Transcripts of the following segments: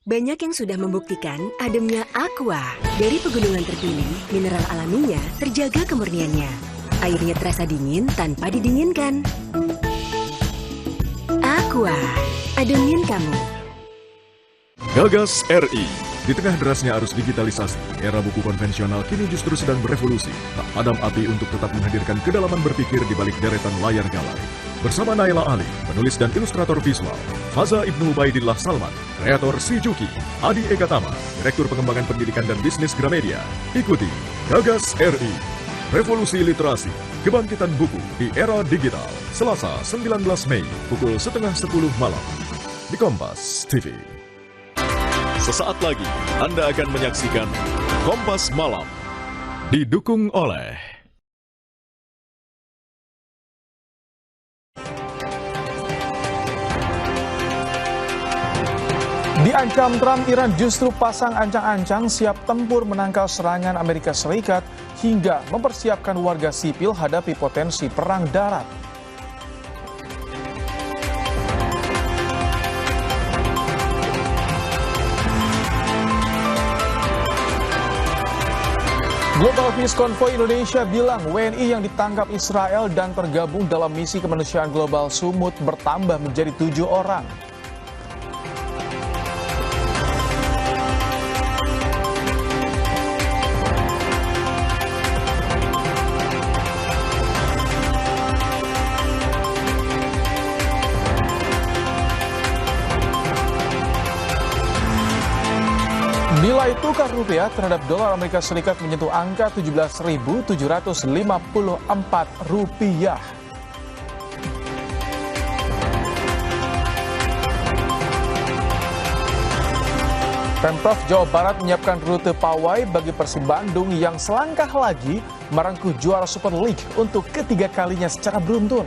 Banyak yang sudah membuktikan ademnya Aqua. Dari pegunungan terpilih, mineral alaminya terjaga kemurniannya. Airnya terasa dingin tanpa didinginkan. Aqua, ademin kamu. Gagas RI. Di tengah derasnya arus digitalisasi, era buku konvensional kini justru sedang berevolusi. Tak padam api untuk tetap menghadirkan kedalaman berpikir di balik deretan layar galai. Bersama Naila Ali, penulis dan ilustrator visual, Faza Ibnu Ubaidillah Salman, kreator Sijuki, Adi Ekatama, Direktur Pengembangan Pendidikan dan Bisnis Gramedia. Ikuti Gagas RI, Revolusi Literasi, Kebangkitan Buku di Era Digital, Selasa 19 Mei, pukul 9:30 malam, di Kompas TV. Sesaat lagi, Anda akan menyaksikan Kompas Malam, didukung oleh Diancam Trump, Iran justru pasang ancang-ancang siap tempur menangkal serangan Amerika Serikat hingga mempersiapkan warga sipil hadapi potensi perang darat. Global Peace Convoy Indonesia bilang WNI yang ditangkap Israel dan tergabung dalam misi kemanusiaan global Sumut bertambah menjadi 7 orang. Nilai tukar rupiah terhadap dolar Amerika Serikat menyentuh angka 17.754 rupiah. Pemprov Jawa Barat menyiapkan rute pawai bagi Persib Bandung yang selangkah lagi merengkuh juara Super League untuk ketiga kalinya secara beruntun.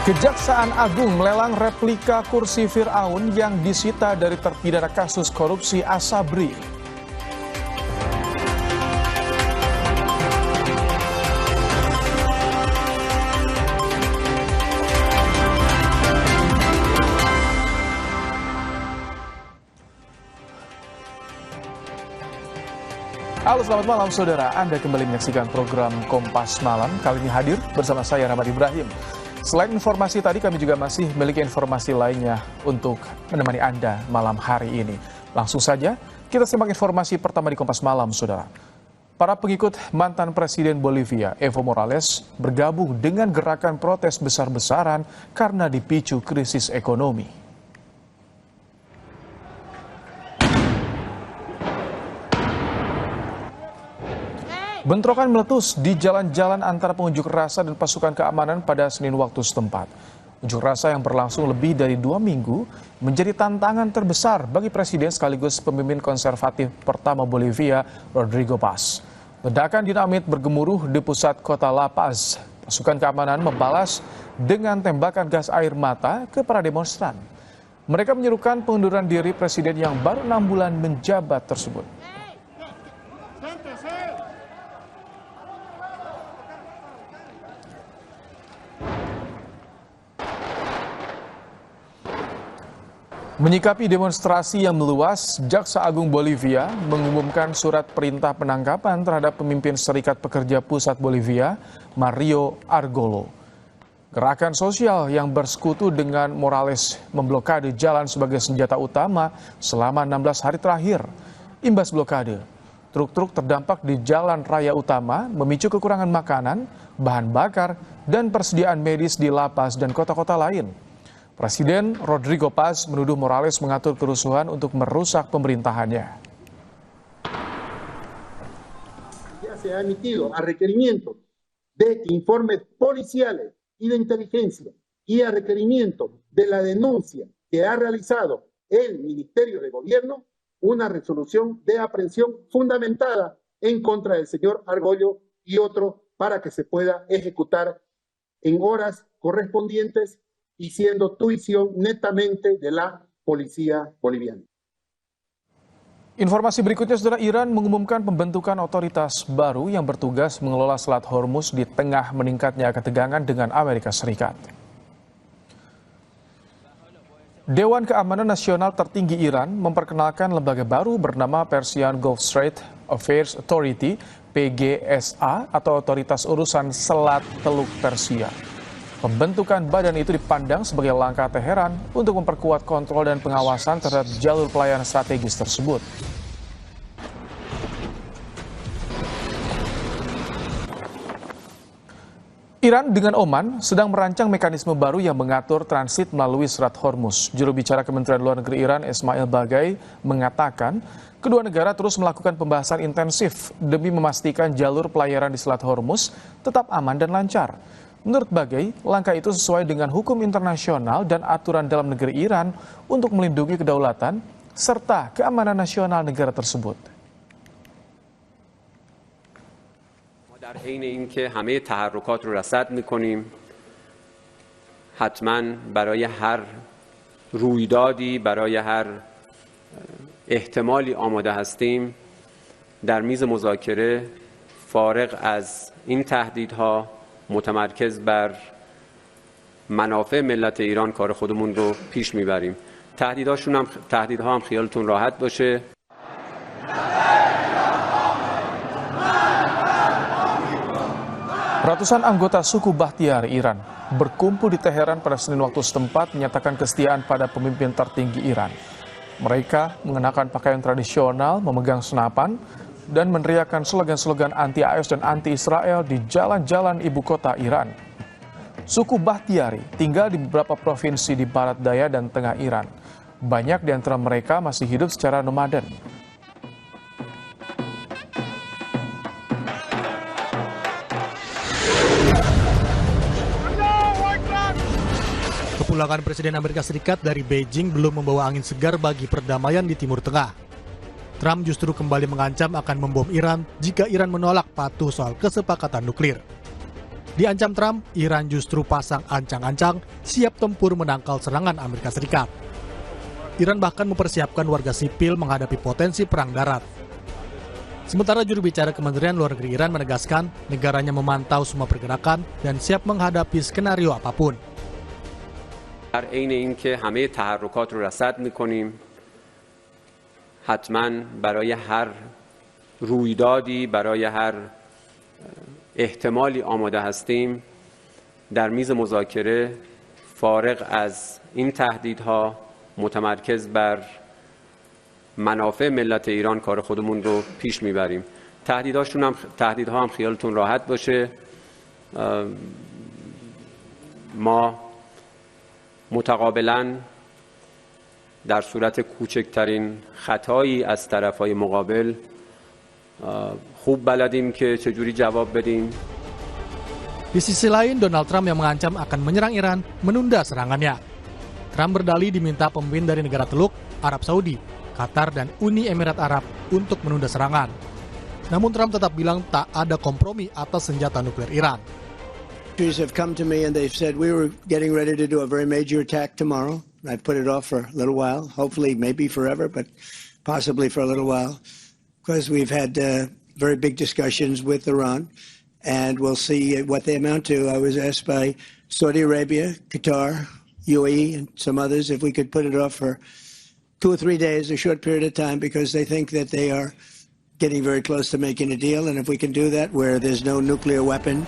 Kejaksaan Agung melelang replika kursi Fir'aun yang disita dari terpidana kasus korupsi Asabri. Halo, selamat malam saudara. Anda kembali menyaksikan program Kompas Malam. Kali ini hadir bersama saya Rahmat Ibrahim. Selain informasi tadi, kami juga masih memiliki informasi lainnya untuk menemani Anda malam hari ini. Langsung saja, kita simak informasi pertama di Kompas Malam, saudara. Para pengikut mantan Presiden Bolivia, Evo Morales, bergabung dengan gerakan protes besar-besaran karena dipicu krisis ekonomi. Bentrokan meletus di jalan-jalan antara pengunjuk rasa dan pasukan keamanan pada Senin waktu setempat. Unjuk rasa yang berlangsung lebih dari 2 minggu menjadi tantangan terbesar bagi Presiden sekaligus pemimpin konservatif pertama Bolivia, Rodrigo Paz. Ledakan dinamit bergemuruh di pusat kota La Paz. Pasukan keamanan membalas dengan tembakan gas air mata ke para demonstran. Mereka menyerukan pengunduran diri Presiden yang baru 6 bulan menjabat tersebut. Menyikapi demonstrasi yang meluas, Jaksa Agung Bolivia mengumumkan surat perintah penangkapan terhadap pemimpin Serikat Pekerja Pusat Bolivia, Mario Argolo. Gerakan sosial yang bersekutu dengan Morales memblokade jalan sebagai senjata utama selama 16 hari terakhir. Imbas blokade, truk-truk terdampak di jalan raya utama memicu kekurangan makanan, bahan bakar, dan persediaan medis di La Paz dan kota-kota lain. Presiden Rodrigo Paz menuduh Morales mengatur kerusuhan untuk merusak pemerintahannya. Ya se ha emitido a requerimiento de informes policiales y de inteligencia y a requerimiento de la denuncia que ha realizado el Ministerio de Gobierno una resolución de aprehensión fundamentada en contra del señor Argollo y otro para que se pueda ejecutar en horas correspondientes y siendo tuición netamente de la policía boliviana. Informasi berikutnya, saudara, Iran mengumumkan pembentukan otoritas baru yang bertugas mengelola Selat Hormuz di tengah meningkatnya ketegangan dengan Amerika Serikat. Dewan Keamanan Nasional tertinggi Iran memperkenalkan lembaga baru bernama Persian Gulf Strait Affairs Authority (PGSA) atau Otoritas Urusan Selat Teluk Persia. Pembentukan badan itu dipandang sebagai langkah Teheran untuk memperkuat kontrol dan pengawasan terhadap jalur pelayanan strategis tersebut. Iran dengan Oman sedang merancang mekanisme baru yang mengatur transit melalui Selat Hormuz. Juru bicara Kementerian Luar Negeri Iran, Ismail Baghaei, mengatakan kedua negara terus melakukan pembahasan intensif demi memastikan jalur pelayaran di Selat Hormuz tetap aman dan lancar. Menurut Baghaei, langkah itu sesuai dengan hukum internasional dan aturan dalam negeri Iran untuk melindungi kedaulatan serta keamanan nasional negara tersebut. در حین اینکه همه تحرکات رو رصد می‌کنیم حتما برای هر رویدادی برای هر احتمالی آماده هستیم در میز مذاکره فارغ از این تهدیدها متمرکز بر منافع ملت ایران کار خودمون رو پیش میبریم. تهدیدها هم خیالتون راحت باشه. Ratusan anggota suku Bahtiari Iran berkumpul di Teheran pada Senin waktu setempat menyatakan kesetiaan pada pemimpin tertinggi Iran. Mereka mengenakan pakaian tradisional, memegang senapan, dan meneriakkan slogan-slogan anti-AS dan anti-Israel di jalan-jalan ibu kota Iran. Suku Bahtiari tinggal di beberapa provinsi di barat daya dan tengah Iran. Banyak di antara mereka masih hidup secara nomaden. Kepulangan Presiden Amerika Serikat dari Beijing belum membawa angin segar bagi perdamaian di Timur Tengah. Trump justru kembali mengancam akan membom Iran jika Iran menolak patuh soal kesepakatan nuklir. Diancam Trump, Iran justru pasang ancang-ancang siap tempur menangkal serangan Amerika Serikat. Iran bahkan mempersiapkan warga sipil menghadapi potensi perang darat. Sementara juru bicara Kementerian Luar Negeri Iran menegaskan negaranya memantau semua pergerakan dan siap menghadapi skenario apapun. در عین اینکه همه تحرکات رو رصد می‌کنیم حتما برای هر رویدادی برای هر احتمالی آماده هستیم در میز مذاکره فارغ از این تهدیدها متمرکز بر منافع ملت ایران کار خودمون رو پیش میبریم. تهدیدها هم خیالتون راحت باشه. ما متقابلا در صورت کوچکترین خطایی از طرفهای مقابل خوب بلدیم که چجوری جواب بدیم. Di sisi lain, Donald Trump yang mengancam akan menyerang Iran menunda serangannya. Trump berdalih diminta pemimpin dari negara Teluk, Arab Saudi, Qatar, dan Uni Emirat Arab untuk menunda serangan. Namun Trump tetap bilang tak ada kompromi atas senjata nuklir Iran. Have come to me and they've said we were getting ready to do a very major attack tomorrow. I've put it off for a little while, hopefully maybe forever, but possibly for a little while, because we've had very big discussions with Iran, and we'll see what they amount to. I was asked by Saudi Arabia, Qatar, UAE, and some others if we could put it off for 2 or 3 days, a short period of time, because they think that they are getting very close to making a deal, and if we can do that where there's no nuclear weapon.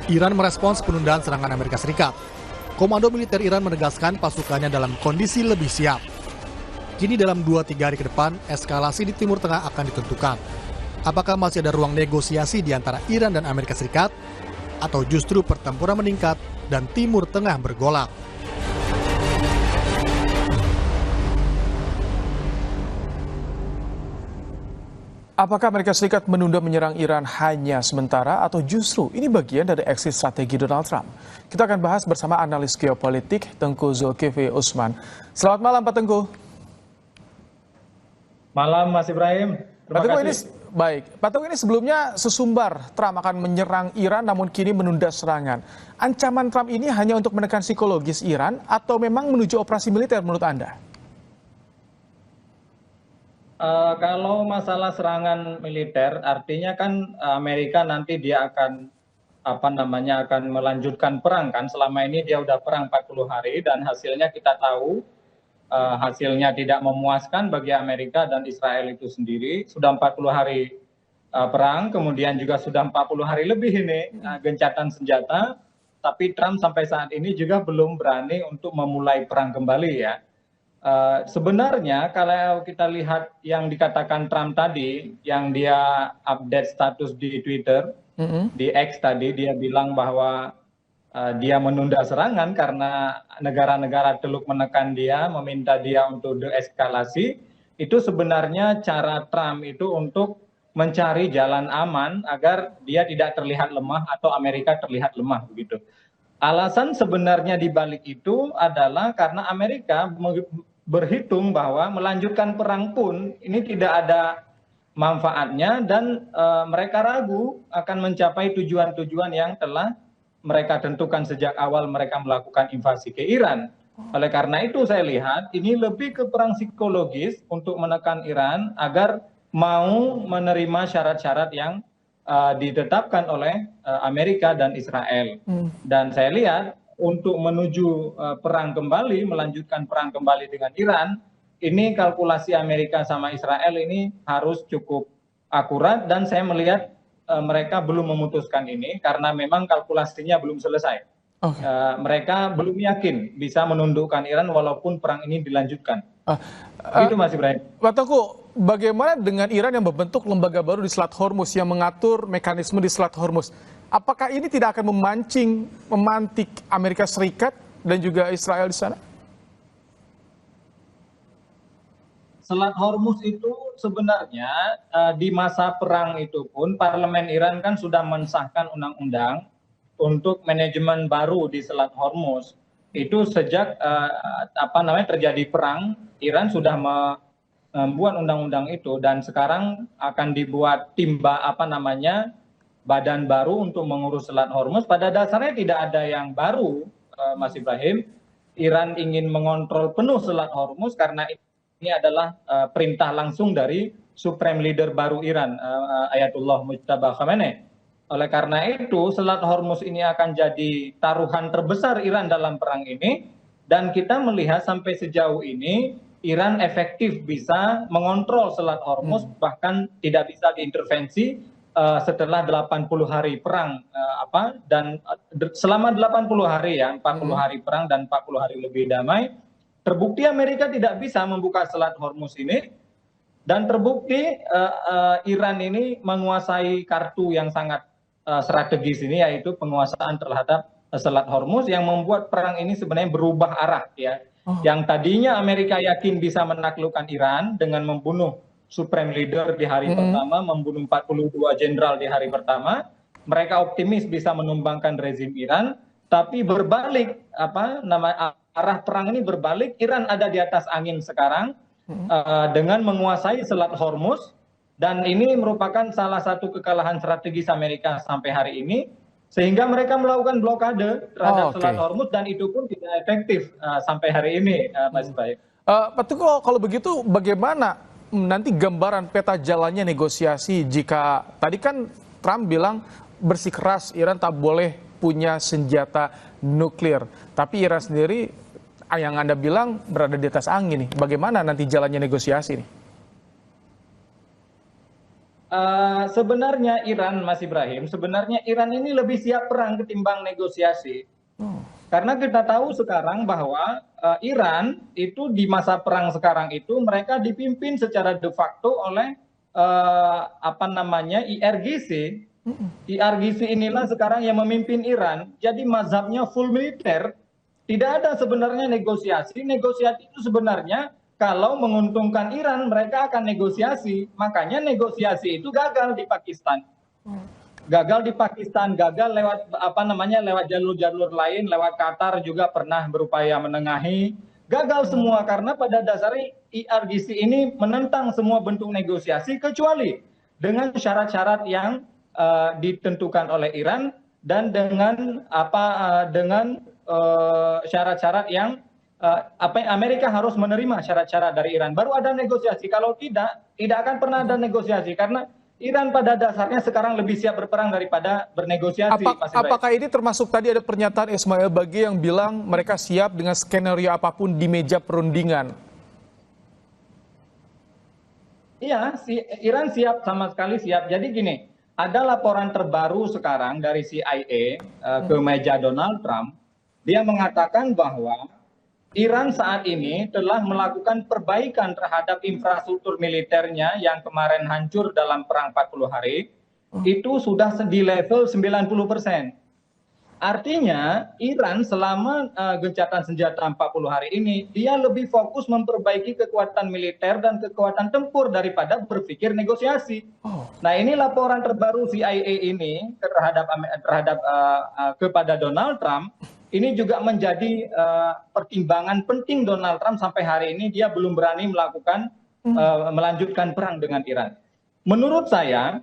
Iran merespons penundaan serangan Amerika Serikat. Komando militer Iran menegaskan pasukannya dalam kondisi lebih siap. Kini dalam 2-3 hari ke depan, eskalasi di Timur Tengah akan ditentukan. Apakah masih ada ruang negosiasi di antara Iran dan Amerika Serikat? Atau justru pertempuran meningkat dan Timur Tengah bergolak? Apakah Amerika Serikat menunda menyerang Iran hanya sementara atau justru ini bagian dari exit strategi Donald Trump? Kita akan bahas bersama analis geopolitik Tengku Zulkifli Usman. Selamat malam Pak Tengku. Malam Mas Ibrahim. Terima kasih. Baik, Pak Tengku, ini sebelumnya sesumbar Trump akan menyerang Iran namun kini menunda serangan. Ancaman Trump ini hanya untuk menekan psikologis Iran atau memang menuju operasi militer menurut Anda? Kalau masalah serangan militer, artinya kan Amerika nanti dia akan akan melanjutkan perang kan. Selama ini dia udah perang 40 hari dan hasilnya kita tahu hasilnya tidak memuaskan bagi Amerika dan Israel itu sendiri. Sudah 40 hari perang, kemudian juga sudah 40 hari lebih ini gencatan senjata, tapi Trump sampai saat ini juga belum berani untuk memulai perang kembali ya. Sebenarnya kalau kita lihat yang dikatakan Trump tadi, yang dia update status di Twitter, di X tadi, dia bilang bahwa dia menunda serangan karena negara-negara Teluk menekan dia, meminta dia untuk deeskalasi. Itu sebenarnya cara Trump itu untuk mencari jalan aman agar dia tidak terlihat lemah atau Amerika terlihat lemah begitu. Alasan sebenarnya di balik itu adalah karena Amerika berhitung bahwa melanjutkan perang pun ini tidak ada manfaatnya dan mereka ragu akan mencapai tujuan-tujuan yang telah mereka tentukan sejak awal mereka melakukan invasi ke Iran. Oleh karena itu saya lihat ini lebih ke perang psikologis untuk menekan Iran agar mau menerima syarat-syarat yang ditetapkan oleh Amerika dan Israel. Dan saya lihat untuk menuju perang kembali, melanjutkan perang kembali dengan Iran, ini kalkulasi Amerika sama Israel ini harus cukup akurat dan saya melihat mereka belum memutuskan ini karena memang kalkulasinya belum selesai. Mereka belum yakin bisa menundukkan Iran walaupun perang ini dilanjutkan. Itu Mas Ibrahim. Pak Teguh, bagaimana dengan Iran yang membentuk lembaga baru di Selat Hormuz yang mengatur mekanisme di Selat Hormuz? Apakah ini tidak akan memantik Amerika Serikat dan juga Israel di sana? Selat Hormuz itu sebenarnya di masa perang itu pun parlemen Iran kan sudah mensahkan undang-undang untuk manajemen baru di Selat Hormuz. Itu sejak terjadi perang, Iran sudah membuat undang-undang itu dan sekarang akan dibuat badan baru untuk mengurus Selat Hormuz. Pada dasarnya tidak ada yang baru, Mas Ibrahim. Iran ingin mengontrol penuh Selat Hormuz karena ini adalah perintah langsung dari Supreme Leader baru Iran, Ayatullah Mujtaba Khamenei. Oleh karena itu, Selat Hormuz ini akan jadi taruhan terbesar Iran dalam perang ini. Dan kita melihat sampai sejauh ini, Iran efektif bisa mengontrol Selat Hormuz, bahkan tidak bisa diintervensi setelah 80 hari perang. Dan selama 80 hari ya, 40 hari perang dan 40 hari lebih damai, terbukti Amerika tidak bisa membuka Selat Hormuz ini. Dan terbukti Iran ini menguasai kartu yang sangat strategis ini, yaitu penguasaan terhadap Selat Hormuz yang membuat perang ini sebenarnya berubah arah ya. Yang tadinya Amerika yakin bisa menaklukkan Iran dengan membunuh Supreme Leader di hari pertama, membunuh 42 jenderal di hari pertama, mereka optimis bisa menumbangkan rezim Iran, tapi berbalik arah perang ini berbalik, Iran ada di atas angin sekarang dengan menguasai Selat Hormuz. Dan ini merupakan salah satu kekalahan strategis Amerika sampai hari ini, sehingga mereka melakukan blokade terhadap Selat Hormuz dan itu pun tidak efektif sampai hari ini, Mas Baik. Pak Teguh, kalau begitu bagaimana nanti gambaran peta jalannya negosiasi jika tadi kan Trump bilang bersikeras Iran tak boleh punya senjata nuklir, tapi Iran sendiri yang Anda bilang berada di atas angin nih. Bagaimana nanti jalannya negosiasi nih? Sebenarnya Iran, Mas Ibrahim, sebenarnya Iran ini lebih siap perang ketimbang negosiasi. Karena kita tahu sekarang bahwa Iran itu di masa perang sekarang itu mereka dipimpin secara de facto oleh IRGC. IRGC inilah sekarang yang memimpin Iran. Jadi mazhabnya full militer. Tidak ada sebenarnya negosiasi. Negosiasi itu sebenarnya kalau menguntungkan Iran, mereka akan negosiasi. Makanya negosiasi itu gagal di Pakistan. Gagal di Pakistan, gagal lewat lewat jalur-jalur lain, lewat Qatar juga pernah berupaya menengahi. Gagal semua karena pada dasarnya IRGC ini menentang semua bentuk negosiasi kecuali dengan syarat-syarat yang ditentukan oleh Iran dan dengan syarat-syarat yang Amerika harus menerima syarat-syarat dari Iran. Baru ada negosiasi. Kalau tidak akan pernah ada negosiasi karena Iran pada dasarnya sekarang lebih siap berperang daripada bernegosiasi. Apakah ini termasuk tadi ada pernyataan Ismail Baqi yang bilang mereka siap dengan skenario apapun di meja perundingan? Iya, Iran siap, sama sekali siap. Jadi gini, ada laporan terbaru sekarang dari CIA ke meja Donald Trump. Dia mengatakan bahwa Iran saat ini telah melakukan perbaikan terhadap infrastruktur militernya yang kemarin hancur dalam perang 40 hari, itu sudah di level 90%. Artinya Iran selama gencatan senjata 40 hari ini, dia lebih fokus memperbaiki kekuatan militer dan kekuatan tempur daripada berpikir negosiasi. Nah, ini laporan terbaru CIA ini kepada Donald Trump. Ini juga menjadi pertimbangan penting Donald Trump sampai hari ini dia belum berani melanjutkan perang dengan Iran. Menurut saya,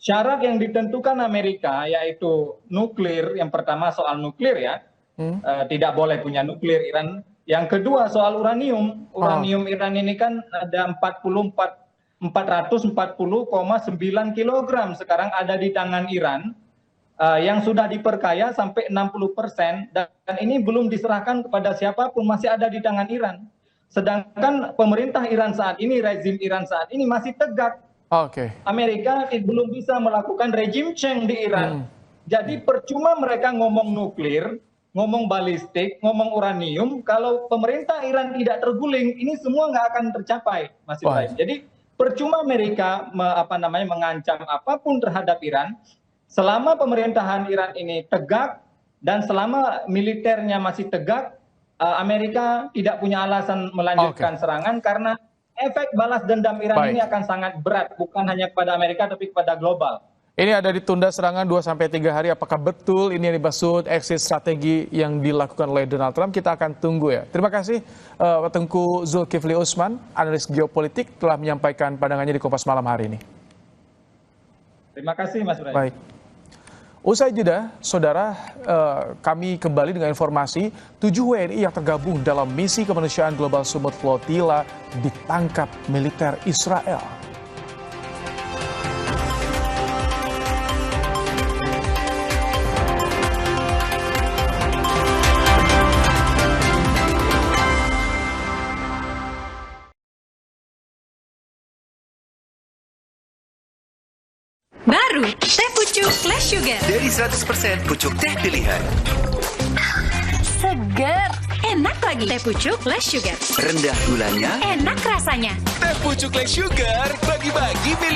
syarat yang ditentukan Amerika yaitu nuklir, yang pertama soal nuklir ya, tidak boleh punya nuklir Iran. Yang kedua soal uranium. Uranium Iran ini kan ada 440,9 kilogram sekarang ada di tangan Iran. Yang sudah diperkaya sampai 60% dan ini belum diserahkan kepada siapapun, masih ada di tangan Iran. Sedangkan pemerintah Iran saat ini, rezim Iran saat ini masih tegak. Amerika belum bisa melakukan regime change di Iran. Jadi percuma mereka ngomong nuklir, ngomong balistik, ngomong uranium, kalau pemerintah Iran tidak terguling, ini semua nggak akan tercapai, Mas Ibrahim. Jadi percuma Amerika mengancam apapun terhadap Iran. Selama pemerintahan Iran ini tegak dan selama militernya masih tegak, Amerika tidak punya alasan melanjutkan serangan karena efek balas dendam Iran ini akan sangat berat, bukan hanya kepada Amerika tapi kepada global. Ini ada ditunda serangan 2-3 hari, apakah betul ini yang dimaksud exit strategi yang dilakukan oleh Donald Trump? Kita akan tunggu ya. Terima kasih Tengku Zulkifli Usman, analis geopolitik, telah menyampaikan pandangannya di Kompas Malam hari ini. Terima kasih Mas Ibrahim. Baik. Usai jeda, saudara, kami kembali dengan informasi 7 WNI yang tergabung dalam misi kemanusiaan Global Sumut Flotilla ditangkap militer Israel. Baru, teh pucuk Flash Sugar. Dari 100% pucuk teh pilihan. Seger, enak lagi. Teh pucuk Flash Sugar. Rendah gulanya, enak rasanya. Teh pucuk Flash Sugar, bagi-bagi